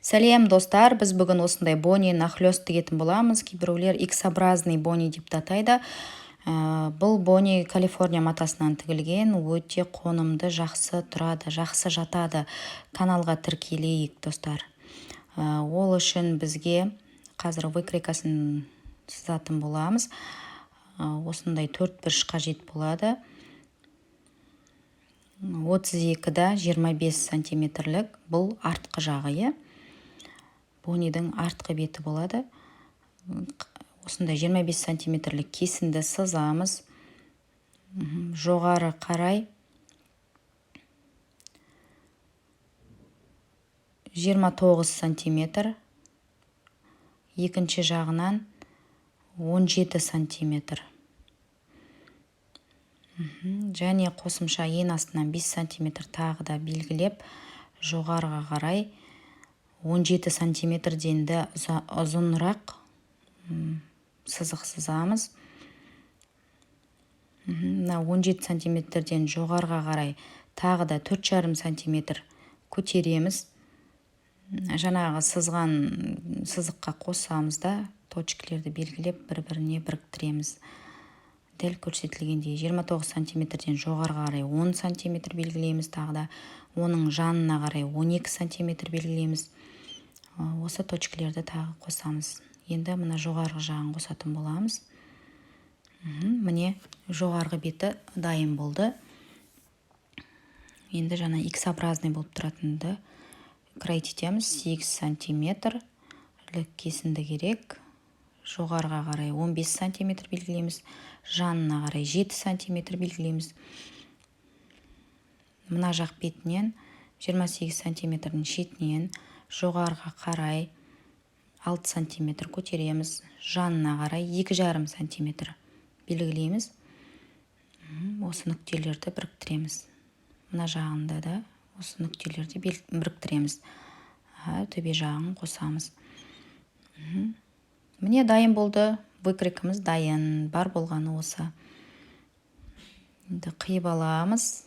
Сәлем достар, біз бүгін осындай бони нахлёст тігетін боламыз. Кейбіреулер X-образный бони деп атайды. Бұл бони Калифорния матасынан тігілген, өте қонымды, жақсы тұрады, жақсы жатады. Каналға тіркелейік достар. Ол үшін бізге қазір выкройкасын сызатын боламыз. Осындай 4 брыш қажет болады. 32-да 25 сантиметрлік, бұл артқы жағы. Бонидің артқы беті болады. Осындай 25 сантиметрлік кесінді сызамыз. Жоғары қарай 29 сантиметр. Екінші жағынан 17 сантиметр. Және қосымша ең астынан 5 сантиметр тағы да белгілеп, жоғарыға қарай 17 сантиметрден де ұзынырақ сызық сызамыз. 17 сантиметрден жоғарыға қарай тағы да 4,5 сантиметр көтереміз. Жаңағы сызған сызыққа қосамыз да точкілерді белгілеп бір-біріне біріктіреміз. Дәл көрсетілгендей 29 сантиметрден жоғарыға қарай 10 сантиметр белгілейміз, тағы да оның жанына қарай 12 сантиметр белгілейміз. Осы точкілерді тағы қосамыз. Енді мұна жоғарғы жағын қосатын боламыз. Міне жоғарғы беті дайын болды. Енді жаңа X-образный болып тұратынды кройт етеміз. 8 сантиметр кесінді керек. Жоғарыға қарай 15 сантиметр белгілейміз. Жанына қарай 7 сантиметр белгілейміз. Мына жақ бетінен 28 сантиметрдің шетінен жоғарыға қарай 6 сантиметр көтереміз. Жанына қарай 2,5 сантиметр белгілейміз. Осы нүктелерді біріктіреміз. Мына жағында да осы нүктелерді біріктіреміз. Төбе жағын қосамыз. Міне дайын болды. Выкройкамыз дайын. Бар болғаны осы. Енді қиып аламыз.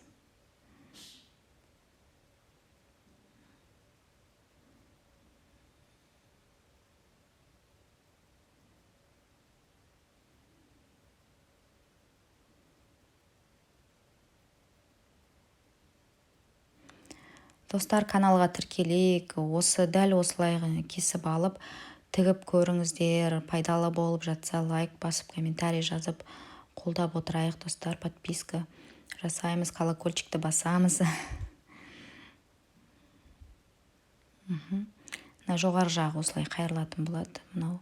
Достар, каналға тіркелейік. Дәл осылай кесіп алып, тігіп көріңіздер. Пайдалы болып жатса, лайк басып, комментарий жазып, қолдап отырайық. Достар, подписка жасаймыз, колокольчикті басамыз. Жоғары жағы осылай қайырлатын болады. Мынау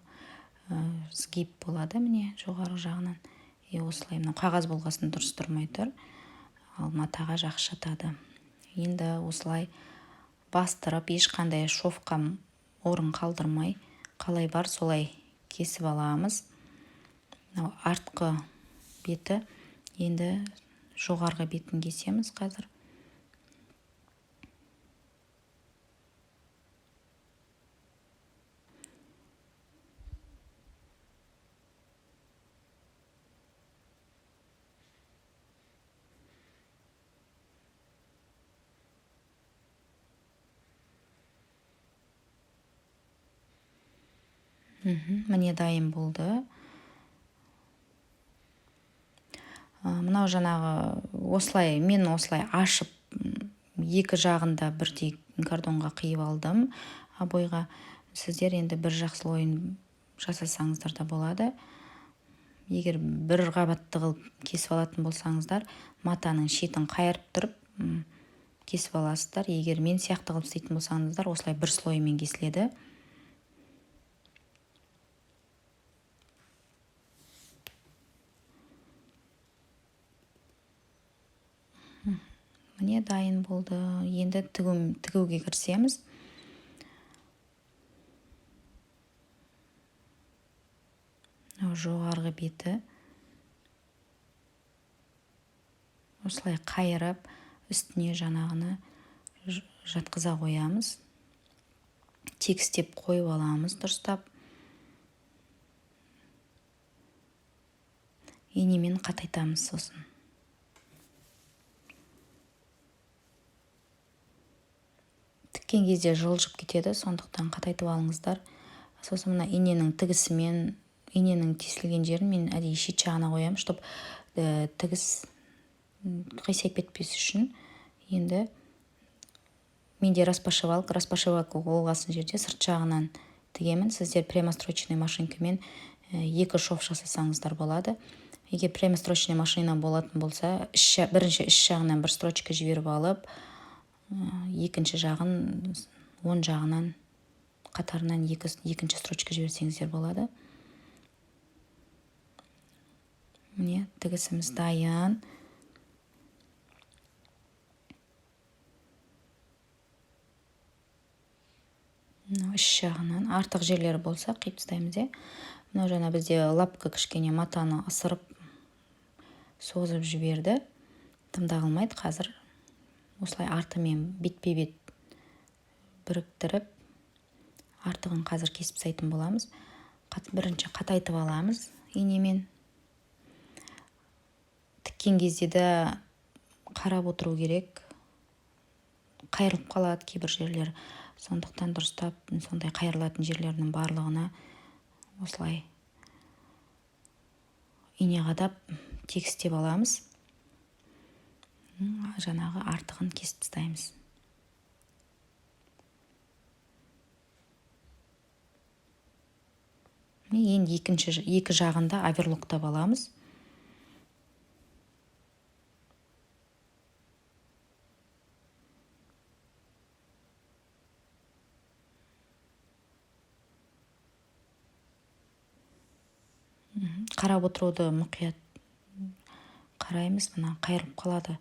сгиб болады, міне жоғары жағынан. Осылай қағаз болғасын дұрыс тұрмай тұр. Ал матаға жақсы жатады. Енді осылай бастырып, ешқандай шовқа орын қалдырмай, қалай бар солай кесіп аламыз. Артқы беті, енді жоғарғы бетін кесеміз қазір. Міне дайын болды. Мынау жаңағы мен осылай ашып, екі жағында бірдей картонға қиып алдым. Обойға сіздер енді бір жақ слойын жасасаңыздар да болады. Егер бір қабатты қылып кесіп алатын болсаңыздар, матаның шетін қайырып тұрып кесіп аласыздар. Егер мен сияқты қылып істейтін болсаңыздар, осылай бір слоймен кесіледі. Міне дайын болды. Енді тігуге кірісеміз. Жоғарғы беті осылай қайырып, үстіне жаңағыны жатқыза қоямыз. Текстеп қойып аламыз дұрыстап. Инемен қатайтамыз сосын. тіккен кезде жылжып кетеді, сондықтан қатайтып алыңыздар. Сосын мына иненің тігісімен, иненің тесілген жерін мен әдейі шет жағына қоямын, чтоб тігіс қисайып кетпес үшін. Енді менде распашивалка болғасын жерде сырт жағынан тігемін. Сіздер прямостроечный машинкамен 2 шов жасасаңыздар болады. Егер прямостроечный машина болатын болса, бірінші іш жағынан бір строчка жіберіп алып, екінші жағын оң жағынан қатарынан екінші строчка жіберсеңіздер болады. Міне, тігісіміз дайын. Іш жағынан артық жерлері болса қиып тастаймыз. Мынау жаңа бізде лапка кішкене матаны ысырып созып жіберді. Тымда қылмайды. Қазір осылай артымен бетпе-бет біріктіріп, артығын қазір кесіп тастайтын боламыз. Бірінші қатайтып аламыз инемен. Тіккен кезде де қарап отыру керек. Қайырылып қалады кейбір жерлер. Сондықтан дұрыстап, сондай қайырылатын жерлерінің барлығына осылай ине қадап тегістеп аламыз. Жаңағы артығын кесіп тастаймыз. Енді екі жағында оверлоктап аламыз. Қарап отыруды мұқият қараймыз, мына қайырылып қалады.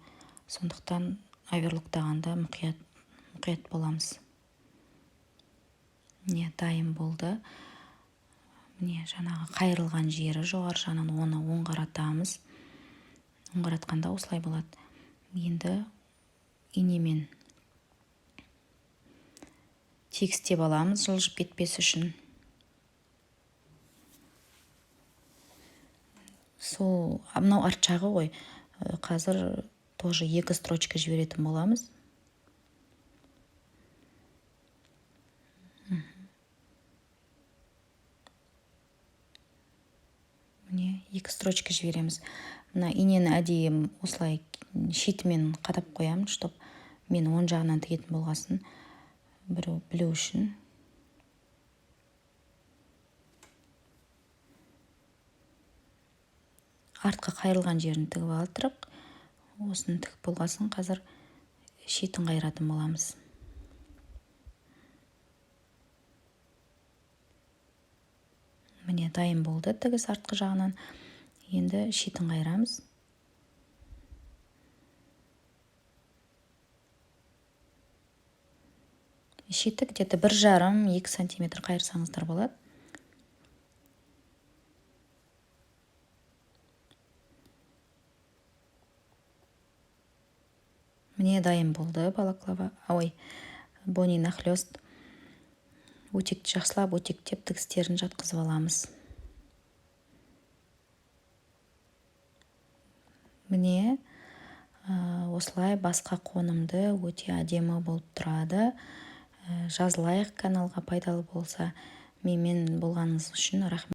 Сондықтан оверлоктағанда мұқият боламыз. Міне, дайын болды. Міне, жаңағы қайырылған жері жоғары жағынан оны оңғаратамыз. Оңғаратқанда осылай болады. Енді инемен тегістеп аламыз, жылжып кетпес үшін. Сол, мынау арт жағы ғой. Қазір тоже 2 строчка жіберетін боламыз. Міне, 2 строчка жібереміз. Мына инені әдейі осылай шетімен қадап қоямын, чтоб мен оң жағынан тігетін болғасын білу үшін. Артқа қайырылған жерін тігіп алдырық. Осыны тігіп болғасын қазір шетін қайыратын боламыз. Міне, дайын болды тігіс артқы жағынан. Енді шетін қайырамыз. Шеті где-то 1,5-2 сантиметр қайырсаңыздар болады. Міне, дайын болды балаклава. Бони нахлёст. Өтекті жақсылап өтектеп тігістерін жатқызып аламыз. Міне, осылай басқа қонымды өте әдемі болып тұрады. Жазылайық, каналға пайдалы болса. Менімен болғаныңыз үшін рахмет.